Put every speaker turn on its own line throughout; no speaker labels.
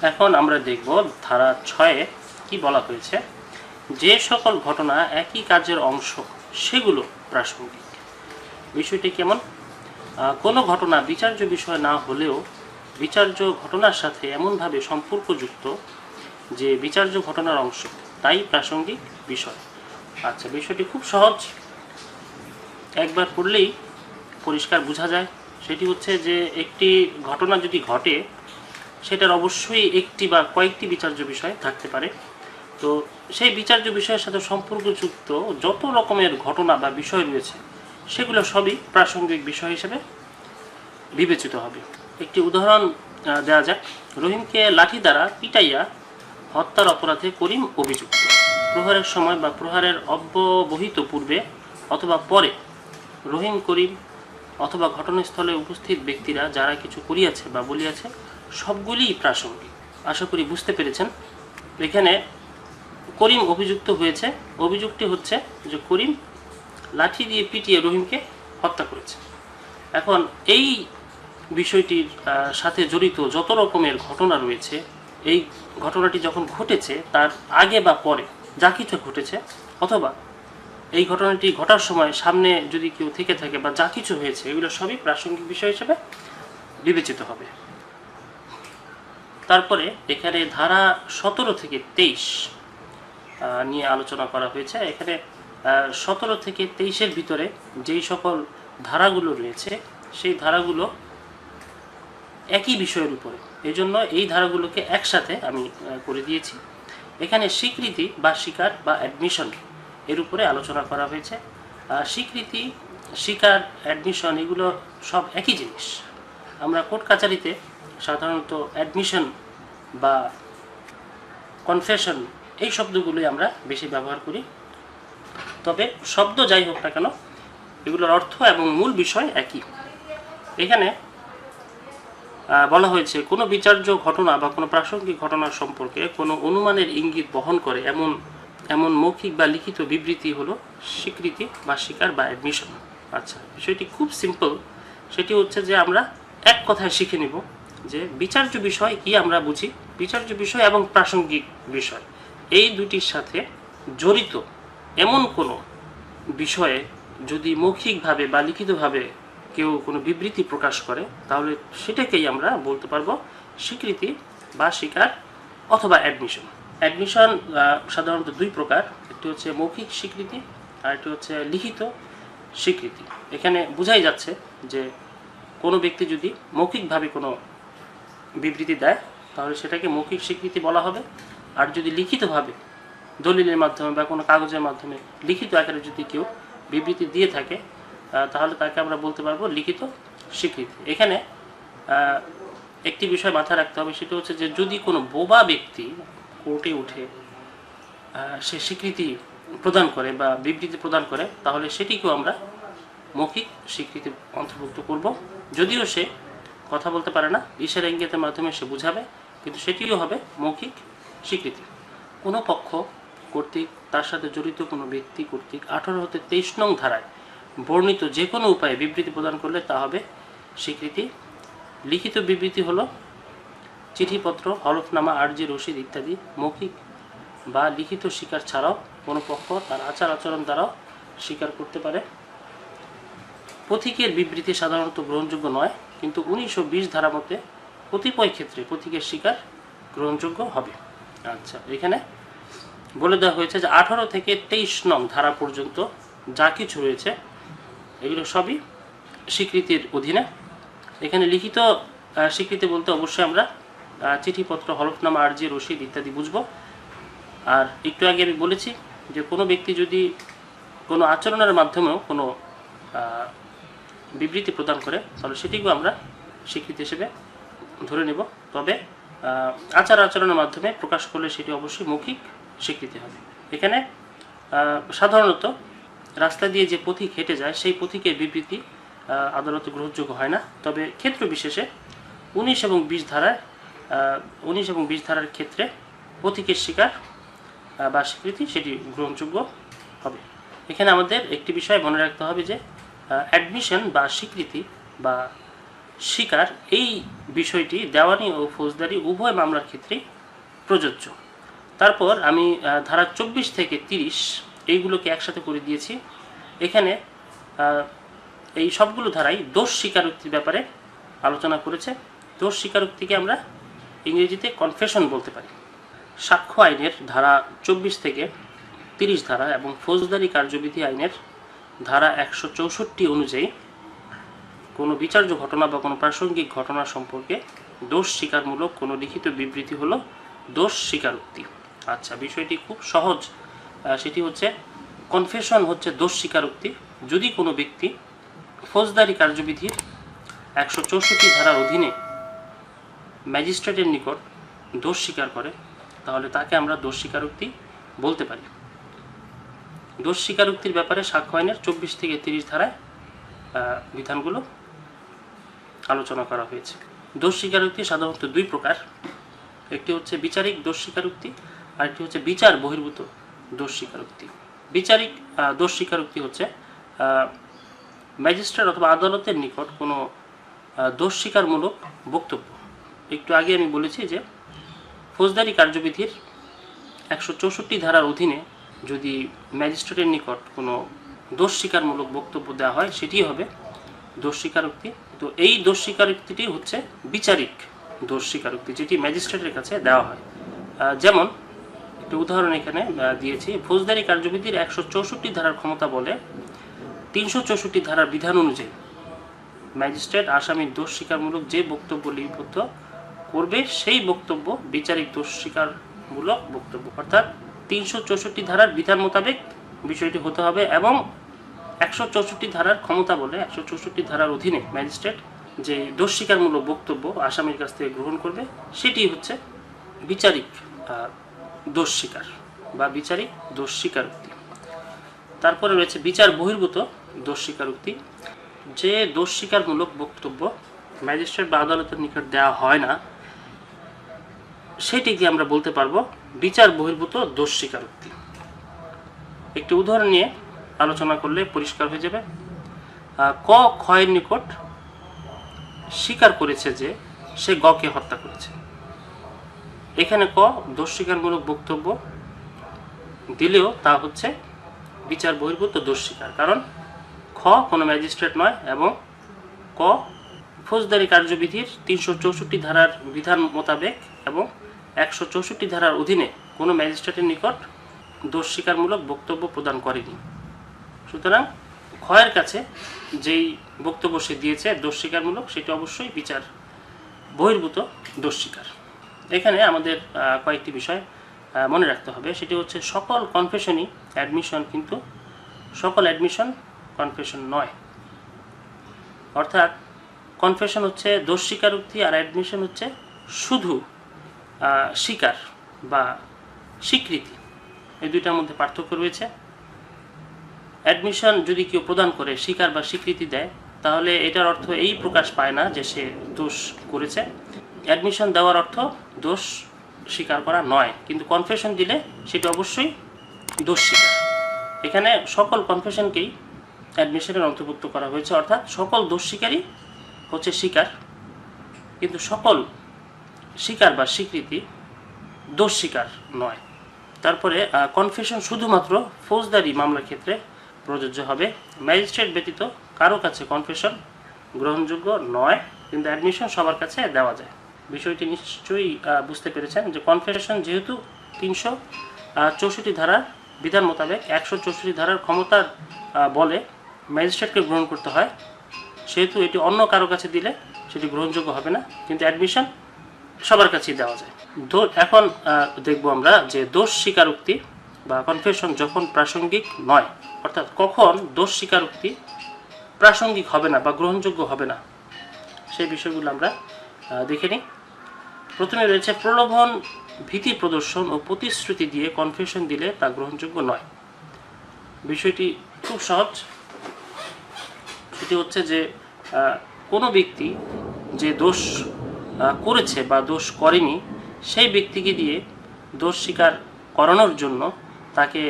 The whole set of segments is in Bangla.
এখন আমরা দেখব ধারা 6-এ কি বলা হয়েছে। যে সকল ঘটনা একই কাজের অংশ সেগুলো প্রাসঙ্গিক। বিষয়টি কেমন? কোনো ঘটনা বিচার্য বিষয় না হলেও বিচার্য ঘটনার সাথে এমনভাবে সম্পর্কযুক্ত যে বিচার্য ঘটনার অংশ, তাই প্রাসঙ্গিক বিষয়। আচ্ছা, বিষয়টি খুব সহজ, একবার পড়লেই পরিষ্কার বোঝা যায়। সেটি হচ্ছে যে একটি ঘটনা যদি ঘটে সেটার অবশ্যই একটি বা কয়েকটি বিচার্য বিষয় থাকতে পারে। তো সেই বিচার্য বিষয়ের সাথে সম্পর্কযুক্ত যত রকমের ঘটনা বা বিষয় রয়েছে সেগুলো সবই প্রাসঙ্গিক বিষয় হিসেবে বিবেচিত হবে। একটি উদাহরণ দেওয়া যাক। রহিমকে লাঠি দ্বারা পিটাইয়া হত্যার অপরাধে করিম অভিযুক্ত। প্রহারের সময় বা প্রহারের অব্যবহিত পূর্বে অথবা পরে রহিম, করিম অথবা ঘটনাস্থলে উপস্থিত ব্যক্তিরা যারা কিছু করিয়াছে বা বলিয়াছে সবগুলিই প্রাসঙ্গিক। আশা করি বুঝতে পেরেছেন। এখানে করিম অভিযুক্ত হয়েছে। অভিযোগটি হচ্ছে যে করিম লাঠি দিয়ে পিটিয়ে রহিমকে হত্যা করেছে। এখন এই বিষয়টির সাথে জড়িত যত রকমের ঘটনা রয়েছে, এই ঘটনাটি যখন ঘটেছে তার আগে বা পরে যা কিছু ঘটেছে, অথবা এই ঘটনাটি ঘটার সময় সামনে যদি কেউ থেকে থাকে বা যা কিছু হয়েছে, এগুলো সবই প্রাসঙ্গিক বিষয় হিসেবে বিবেচিত হবে। তারপরে এখানে ধারা 17 থেকে 23 নিয়ে আলোচনা করা হয়েছে। এখানে 17 থেকে 23-এর ভিতরে যেই সকল ধারাগুলো রয়েছে সেই ধারাগুলো একই বিষয়ের উপরে, এই জন্য এই ধারাগুলোকে একসাথে আমি করে দিয়েছি। এখানে স্বীকৃতি বা স্বীকার বা অ্যাডমিশন এর উপরে আলোচনা করা হয়েছে। স্বীকৃতি, স্বীকার, অ্যাডমিশন এগুলো সব একই জিনিস। আমরা কোর্ট কাচারিতে সাধারণত অ্যাডমিশন বা কনফেশন এই শব্দগুলোই আমরা বেশি ব্যবহার করি। তবে শব্দ যাই হোক না কেন, এগুলোর অর্থ এবং মূল বিষয় একই। এখানে বলা হয়েছে কোনো বিচার্য ঘটনা বা কোনো প্রাসঙ্গিক ঘটনার সম্পর্কে কোনো অনুমানের ইঙ্গিত বহন করে এমন মৌখিক বা লিখিত বিবৃতি হলো স্বীকৃতি বা স্বীকার বা অ্যাডমিশন। আচ্ছা, বিষয়টি খুব সিম্পল। সেটি হচ্ছে যে আমরা এক কথায় শিখে নিব যে বিচার্য বিষয় কি আমরা বুঝি। বিচার্য বিষয় এবং প্রাসঙ্গিক বিষয় এই দুটির সাথে জড়িত এমন কোনো বিষয়ে যদি মৌখিকভাবে বা লিখিতভাবে কেউ কোনো বিবৃতি প্রকাশ করে, তাহলে সেটাকেই আমরা বলতে পারবো স্বীকৃতি বা স্বীকার অথবা অ্যাডমিশন। অ্যাডমিশন সাধারণত দুই প্রকার, একটি হচ্ছে মৌখিক স্বীকৃতি আর একটি হচ্ছে লিখিত স্বীকৃতি। এখানে বোঝাই যাচ্ছে যে কোনো ব্যক্তি যদি মৌখিকভাবে কোনো বিবৃতি দেয় তাহলে সেটাকে মৌখিক স্বীকৃতি বলা হবে। আর যদি লিখিতভাবে দলিলের মাধ্যমে বা কোনো কাগজের মাধ্যমে লিখিত আকারে যদি কেউ বিবৃতি দিয়ে থাকে তাহলে তাকে আমরা বলতে পারবো লিখিত স্বীকৃতি। এখানে একটি বিষয় মাথায় রাখতে হবে, সেটা হচ্ছে যে যদি কোনো বোবা ব্যক্তি কোর্টে উঠে সে স্বীকৃতি প্রদান করে বা বিবৃতি প্রদান করে, তাহলে সেটিকেও আমরা মৌখিক স্বীকৃতি অন্তর্ভুক্ত করব। যদিও সে কথা বলতে পারে না, ইশারা ইঙ্গিতের মাধ্যমে সে বুঝাবে, কিন্তু সেটিও হবে মৌখিক স্বীকৃতি। কোনো পক্ষ কর্তৃক তার সাথে জড়িত কোনো ব্যক্তি কর্তৃক 18 হতে 23 নং ধারায় বর্ণিত যে কোনো উপায়ে বিবৃতি প্রদান করলে তা হবে স্বীকৃতি। লিখিত বিবৃতি হলো চিঠিপত্র, হলফনামা, আর্জি, রসিদ ইত্যাদি। মৌখিক বা লিখিত স্বীকার ছাড়াও কোনো পক্ষ তার আচার আচরণ দ্বারাও স্বীকার করতে পারে। পথিকের বিবৃতি সাধারণত গ্রহণযোগ্য নয়, কিন্তু 1920 ধারা মতে কতিপয় ক্ষেত্রে পথিকের স্বীকার গ্রহণযোগ্য হবে। আচ্ছা, এখানে বলে দেওয়া হয়েছে যে 18 থেকে 23 নং ধারা পর্যন্ত যা কিছু রয়েছে এগুলো সবই স্বীকৃতির অধীনে। এখানে লিখিত স্বীকৃতি বলতে অবশ্যই আমরা চিঠিপত্র, হলফনামা, আর্জি, রসিদ ইত্যাদি বুঝব। আর একটু আগে আমি বলেছি যে কোনো ব্যক্তি যদি কোনো আচরণের মাধ্যমেও কোনো বিবৃতি প্রদান করে তাহলে সেটিকেও আমরা স্বীকৃতি হিসেবে ধরে নেব। তবে আচার আচরণের মাধ্যমে প্রকাশ করলে সেটি অবশ্যই মৌখিক স্বীকৃতি হবে। এখানে সাধারণত রাস্তা দিয়ে যে পথিক হেঁটে যায় সেই পথিকের বিবৃতি আদালতে গ্রহণযোগ্য হয় না। তবে ক্ষেত্র বিশেষে 19 এবং 20 ধারার ক্ষেত্রে পথিকের স্বীকার বা স্বীকৃতি সেটি গ্রহণযোগ্য হবে। এখানে আমাদের একটি বিষয় মনে রাখতে হবে যে অ্যাডমিশন বা স্বীকৃতি বা স্বীকার, এই বিষয়টি দেওয়ানি ও ফৌজদারি উভয় মামলার ক্ষেত্রেই প্রযোজ্য। তারপর আমি ধারা 24 থেকে 30 এইগুলোকে একসাথে করে দিয়েছি। এখানে এই সবগুলো ধারাই দোষ স্বীকারোক্তির ব্যাপারে আলোচনা করেছে। দোষ স্বীকারোক্তিকে আমরা ইংরেজিতে কনফেশন বলতে পারি। সাক্ষ্য আইনের ধারা 24 থেকে 30 ধারা এবং ফৌজদারি কার্যবিধি আইনের ধারা 164 অনুযায়ী কোনো বিচার্য ঘটনা বা কোনো প্রাসঙ্গিক ঘটনা সম্পর্কে দোষ স্বীকারমূলক কোনো লিখিত বিবৃতি হলো দোষ স্বীকারোক্তি। আচ্ছা, বিষয়টি খুব সহজ। সেটি হচ্ছে কনফেশন হচ্ছে দোষ স্বীকারোক্তি। যদি কোনো ব্যক্তি ফৌজদারি কার্যবিধির 164 ধারার অধীনে ম্যাজিস্ট্রেটের নিকট দোষ স্বীকার করে, তাহলে তাকে আমরা দোষ স্বীকারোক্তি বলতে পারি। দোষ স্বীকারোক্তির ব্যাপারে সাক্ষ্য আইনের 24 থেকে 30 ধারায় বিধানগুলো আলোচনা করা হয়েছে। দোষ স্বীকারোক্তি সাধারণত দুই প্রকার। একটি হচ্ছে বিচারিক দোষ স্বীকারোক্তি, আর একটি হচ্ছে বিচার বহির্ভূত দোষ স্বীকারোক্তি। বিচারিক দোষ স্বীকারোক্তি হচ্ছে ম্যাজিস্ট্রেট অথবা আদালতের নিকট কোনো দোষ স্বীকারমূলক বক্তব্য। একটু আগে আমি বলেছি যে ফৌজদারি কার্যবিধির 164 ধারার অধীনে যদি ম্যাজিস্ট্রেটের নিকট কোনো দোষ স্বীকারমূলক বক্তব্য দেওয়া হয়, সেটি হবে দোষ স্বীকারোক্তি। তো এই দোষ স্বীকারোক্তিটি হচ্ছে বিচারিক দোষ স্বীকারোক্তি, যেটি ম্যাজিস্ট্রেটের কাছে দেওয়া হয়। যেমন একটি উদাহরণ এখানে দিয়েছি। ফৌজদারি কার্যবিধির 164 ধারার ক্ষমতা বলে 364 ধারার বিধান অনুযায়ী ম্যাজিস্ট্রেট আসামির দোষ স্বীকারমূলক যে বক্তব্য লিপিবদ্ধ করবে, সেই বক্তব্য বিচারিক দোষ স্বীকারমূলক বক্তব্য। অর্থাৎ 364 ধারার বিধান মোতাবেক বিষয়টি হতে হবে এবং 164 ধারার ক্ষমতা বলে 164 ধারার অধীনে ম্যাজিস্ট্রেট যে দোষ স্বীকারমূলক বক্তব্য আসামির কাছ থেকে গ্রহণ করবে, সেটি হচ্ছে বিচারিক দোষ স্বীকার বা বিচারিক দোষ স্বীকারোক্তি। তারপরে রয়েছে বিচার বহির্ভূত দোষ স্বীকারোক্তি। যে দোষ স্বীকারমূলক বক্তব্য ম্যাজিস্ট্রেট বা আদালতের নিকট দেওয়া হয় না, সেটিকে আমরা বলতে পারবো বিচার বহির্ভূত দোষ স্বীকারোক্তি। একটি উদাহরণ নিয়ে আলোচনা করলে পরিষ্কার হয়ে যাবে। ক ক্ষয়ের নিকট স্বীকার করেছে যে সে গকে হত্যা করেছে। এখানে ক দোষ স্বীকারমূলক বক্তব্য দিলেও তা হচ্ছে বিচার বহির্ভূত দোষ স্বীকার, কারণ খ কোনো ম্যাজিস্ট্রেট নয় এবং ক ফৌজদারি কার্যবিধির 364 ধারার বিধান মোতাবেক এবং 164 ধারার অধীনে কোনো ম্যাজিস্ট্রেটের নিকট দোষ স্বীকারমূলক বক্তব্য প্রদান করেনি। সুতরাং ক্ষয়ের কাছে যেই বক্তব্য সে দিয়েছে দোষ স্বীকারমূলক, সেটি অবশ্যই বিচার বহির্ভূত দোষ স্বীকার। এখানে আমাদের কয়েকটি বিষয় মনে রাখতে হবে। সেটি হচ্ছে সকল কনফেশনই অ্যাডমিশন, কিন্তু সকল অ্যাডমিশন কনফেশন নয়। অর্থাৎ কনফেশন হচ্ছে দোষ স্বীকারোক্তি আর অ্যাডমিশন হচ্ছে শুধু স্বীকার বা স্বীকৃতি। এই দুইটার মধ্যে পার্থক্য রয়েছে। অ্যাডমিশন যদি কেউ প্রদান করে, স্বীকার বা স্বীকৃতি দেয়, তাহলে এটার অর্থ এই প্রকাশ পায় না যে সে দোষ করেছে। অ্যাডমিশন দেওয়ার অর্থ দোষ স্বীকার করা নয়, কিন্তু কনফেশন দিলে সেটা অবশ্যই দোষ স্বীকার। এখানে সকল কনফেশনকেই অ্যাডমিশনের অন্তর্ভুক্ত করা হয়েছে, অর্থাৎ সকল দোষ স্বীকারই হচ্ছে স্বীকার, কিন্তু সকল স্বীকার বা স্বীকৃতি দোষ স্বীকার নয়। তারপরে কনফেশন শুধুমাত্র ফৌজদারি মামলার ক্ষেত্রে প্রযোজ্য হবে। ম্যাজিস্ট্রেট ব্যতীত কারো কাছে কনফেশন গ্রহণযোগ্য নয়, কিন্তু অ্যাডমিশন সবার কাছে দেওয়া যায়। বিষয়টি নিশ্চয়ই বুঝতে পেরেছেন যে কনফেশন যেহেতু 364 ধারার বিধান মোতাবেক 164 ধারার ক্ষমতার বলে ম্যাজিস্ট্রেটকে গ্রহণ করতে হয়, সেহেতু এটি অন্য কারো কাছে দিলে সেটি গ্রহণযোগ্য হবে না, কিন্তু অ্যাডমিশন সবার কাছেই দেওয়া যায়। এখন দেখব আমরা যে দোষ স্বীকারোক্তি বা কনফেশন যখন প্রাসঙ্গিক নয়, অর্থাৎ কখন দোষ স্বীকারোক্তি প্রাসঙ্গিক হবে না বা গ্রহণযোগ্য হবে না, সেই বিষয়গুলো আমরা দেখে নিই। প্রথমে রয়েছে প্রলোভন, ভীতি প্রদর্শন ও প্রতিশ্রুতি দিয়ে কনফেশন দিলে তা গ্রহণযোগ্য নয়। বিষয়টি খুব সহজ। সেটি হচ্ছে যে কোনো ব্যক্তি যে দোষ করেছে বা দোষ করেনি, সেই ব্যক্তিকে দিয়ে দোষ স্বীকার করানোর জন্য তাকে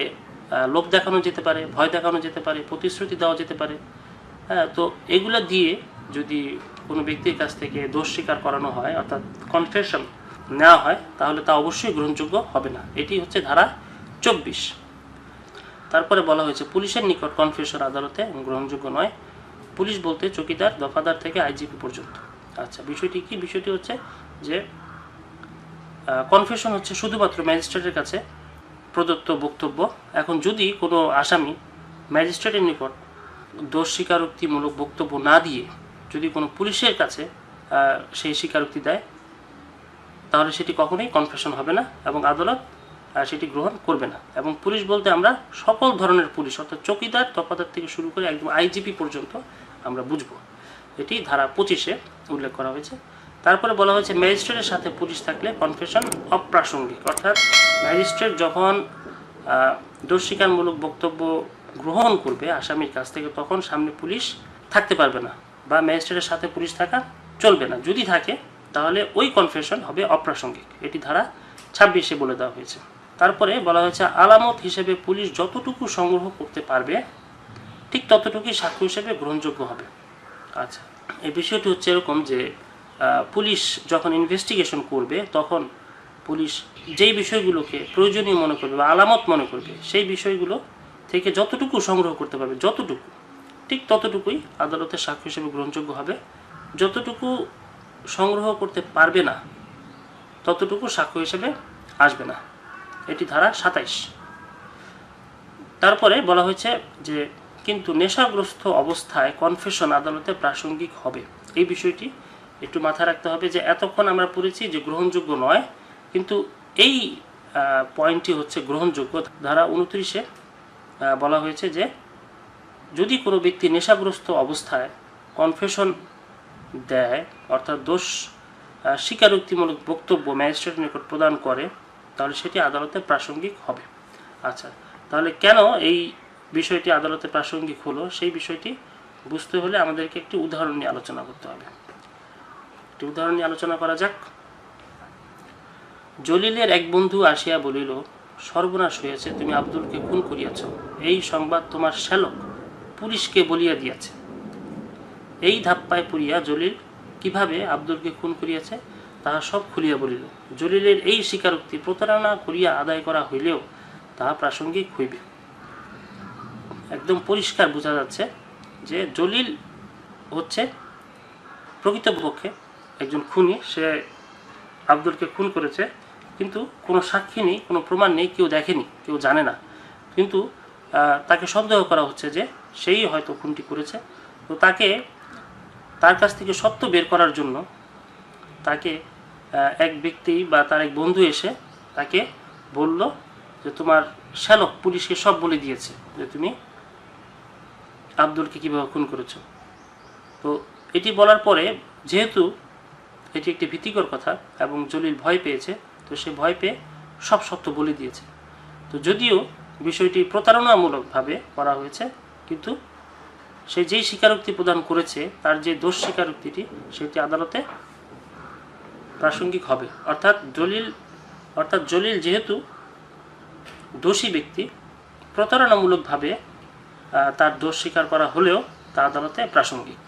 লোভ দেখানো যেতে পারে, ভয় দেখানো যেতে পারে, প্রতিশ্রুতি দেওয়া যেতে পারে। তো এগুলো দিয়ে যদি কোনো ব্যক্তির কাছ থেকে দোষ স্বীকার করানো হয় অর্থাৎ কনফেশন নেওয়া হয় তাহলে তা অবশ্যই গ্রহণযোগ্য হবে না। এটি হচ্ছে ধারা 24। তারপরে বলা হয়েছে পুলিশের নিকট কনফেশন আদালতে গ্রহণযোগ্য নয়। পুলিশ বলতে চৌকিদার, দফাদার থেকে আইজিপি পর্যন্ত। আচ্ছা, বিষয়টি কি? বিষয়টি হচ্ছে যে কনফেশন হচ্ছে শুধুমাত্র ম্যাজিস্ট্রেটের কাছে প্রদত্ত বক্তব্য। এখন যদি কোনো আসামি ম্যাজিস্ট্রেটের নিকট দোষ স্বীকারোক্তিমূলক বক্তব্য না দিয়ে যদি কোনো পুলিশের কাছে সেই স্বীকারোক্তি দেয় তাহলে সেটি কখনোই কনফেশন হবে না এবং আদালত সেটি গ্রহণ করবে না। এবং পুলিশ বলতে আমরা সকল ধরনের পুলিশ অর্থাৎ চৌকিদার, দফাদার থেকে শুরু করে একদম আইজিপি পর্যন্ত আমরা বুঝব। এটি ধারা 25-এ উল্লেখ করা হয়েছে। তারপরে বলা হয়েছে ম্যাজিস্ট্রেটের সাথে পুলিশ থাকলে কনফেশন অপ্রাসঙ্গিক, অর্থাৎ ম্যাজিস্ট্রেট যখন দোষ স্বীকারমূলক বক্তব্য গ্রহণ করবে আসামির কাছ থেকে তখন সামনে পুলিশ থাকতে পারবে না বা ম্যাজিস্ট্রেটের সাথে পুলিশ থাকা চলবে না। যদি থাকে তাহলে ওই কনফেশন হবে অপ্রাসঙ্গিক। এটি ধারা 26-এ বলে দেওয়া হয়েছে। তারপরে বলা হয়েছে আলামত হিসেবে পুলিশ যতটুকু সংগ্রহ করতে পারবে ঠিক ততটুকুই সাক্ষ্য হিসেবে গ্রহণযোগ্য হবে। আচ্ছা, এই বিষয়টি হচ্ছে এরকম যে পুলিশ যখন ইনভেস্টিগেশন করবে তখন পুলিশ যেই বিষয়গুলোকে প্রয়োজনীয় মনে করবে বা আলামত মনে করবে সেই বিষয়গুলো থেকে যতটুকু সংগ্রহ করতে পারবে যতটুকু ঠিক ততটুকুই আদালতের সাক্ষ্য হিসেবে গ্রহণযোগ্য হবে। যতটুকু সংগ্রহ করতে পারবে না ততটুকু সাক্ষ্য হিসেবে আসবে না। এটি ধারা 27। তারপরে বলা হয়েছে যে কিন্তু নেশাগ্রস্ত অবস্থায় কনফেশন আদালতে প্রাসঙ্গিক হবে। এই বিষয়টি একটু মাথায় রাখতে হবে যে এতক্ষণ আমরা পড়েছি যে গ্রহণযোগ্য নয়, কিন্তু এই পয়েন্টটি হচ্ছে গ্রহণযোগ্য। ধারা 29-এ বলা হয়েছে যে যদি কোনো ব্যক্তি নেশাগ্রস্ত অবস্থায় কনফেশন দেয় অর্থাৎ দোষ স্বীকারোক্তিমূলক বক্তব্য ম্যাজিস্ট্রেটের নিকট প্রদান করে তাহলে সেটি আদালতে প্রাসঙ্গিক হবে। আচ্ছা, তাহলে কেন এই বিষয়টি আদালতে প্রাসঙ্গিক হলো সেই বিষয়টি বুঝতে হলে আমাদেরকে একটি উদাহরণ নিয়ে আলোচনা করতে হবে। একটি উদাহরণ নিয়ে আলোচনা করা যাক। জলিলের এক বন্ধু আসিয়া বলিল, সর্বনাশ হইয়াছে, তুমি আব্দুলকে খুন করিয়াছ। এই সংবাদ তোমার শ্যালক পুলিশকে বলিয়া দিয়াছে। এই ধাপ্পায় পড়িয়া জলিল কিভাবে আব্দুলকে খুন করিয়াছে তাহা সব খুলিয়া বলিল। জলিলের এই স্বীকারোক্তি প্রতারণা করিয়া আদায় করা হইলেও তাহা প্রাসঙ্গিক হইবে। একদম পরিষ্কার বোঝা যাচ্ছে যে জলিল হচ্ছে প্রকৃতপক্ষে একজন খুনি, সে আব্দুলকে খুন করেছে, কিন্তু কোনো সাক্ষী নেই, কোনো প্রমাণ নেই, কেউ দেখেনি, কেউ জানে না, কিন্তু তাকে সন্দেহ করা হচ্ছে যে সেই হয়তো খুনটি করেছে। তো তার কাছ থেকে সত্য বের করার জন্য তাকে এক ব্যক্তি বা তার এক বন্ধু এসে তাকে বলল যে তোমার শ্যালক পুলিশকে সব বলে দিয়েছে যে তুমি আব্দুলকে কীভাবে খুন করেছো। তো এটি বলার পরে যেহেতু এটি একটি ভীতিকর কথা এবং জলিল ভয় পেয়েছে, তো সে ভয় পেয়ে সব সত্য বলে দিয়েছে। তো যদিও বিষয়টি প্রতারণামূলকভাবে করা হয়েছে, কিন্তু সে যেই স্বীকারোক্তি প্রদান করেছে তার যে দোষ স্বীকারোক্তিটি সেটি আদালতে প্রাসঙ্গিক হবে। অর্থাৎ জলিল যেহেতু দোষী ব্যক্তি, প্রতারণামূলকভাবে তার দোষ স্বীকার করা হলেও তা আদালতে প্রাসঙ্গিক।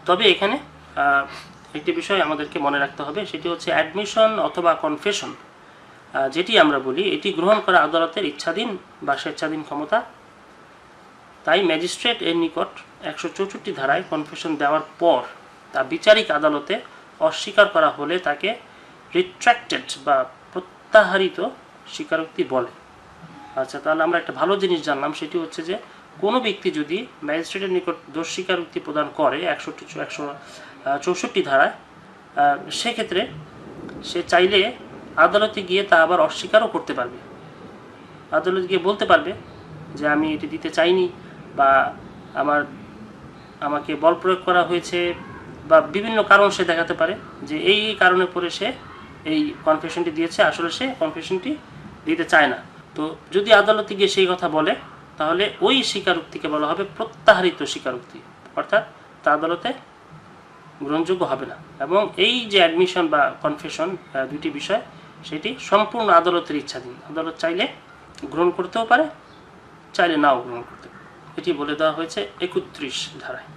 তবে এখানে একটি বিষয় আমাদেরকে মনে রাখতে হবে, সেটি হচ্ছে অ্যাডমিশন অথবা কনফেশন যেটি আমরা বলি এটি গ্রহণ করা আদালতের ইচ্ছাধীন বা স্বেচ্ছাধীন ক্ষমতা। তাই ম্যাজিস্ট্রেট এর নিকট 164 ধারায় কনফেশন দেওয়ার পর তা বিচারিক আদালতে অস্বীকার করা হলে তাকে রিট্র্যাক্টেড বা প্রত্যাহারিত স্বীকারোক্তি বলে। আচ্ছা, তাহলে আমরা একটা ভালো জিনিস জানলাম, সেটি হচ্ছে যে কোনো ব্যক্তি যদি ম্যাজিস্ট্রেটের নিকট দোষ স্বীকারোক্তি প্রদান করে 164 ধারায়, সেক্ষেত্রে সে চাইলে আদালতে গিয়ে তা আবার অস্বীকারও করতে পারবে। আদালতে গিয়ে বলতে পারবে যে আমি এটি দিতে চাইনি বা আমাকে বল প্রয়োগ করা হয়েছে, বা বিভিন্ন কারণ সে দেখাতে পারে যে এই কারণে পরে সে এই কনফেশনটি দিয়েছে, আসলে সে কনফেশনটি দিতে চায় না। তো যদি আদালতে গিয়ে সেই কথা বলে তাহলে ওই স্বীকারোক্তিকে বলা হবে প্রত্যাহারিত স্বীকারোক্তি, অর্থাৎ তা আদালতে গ্রহণযোগ্য হবে না। এবং এই যে অ্যাডমিশন বা কনফেশন দুটি বিষয় সেটি সম্পূর্ণ আদালতের ইচ্ছাধীন। আদালত চাইলে গ্রহণ করতেও পারে, চাইলে নাও গ্রহণ করতে পারে। এটি বলে দেওয়া হয়েছে 31 ধারায়।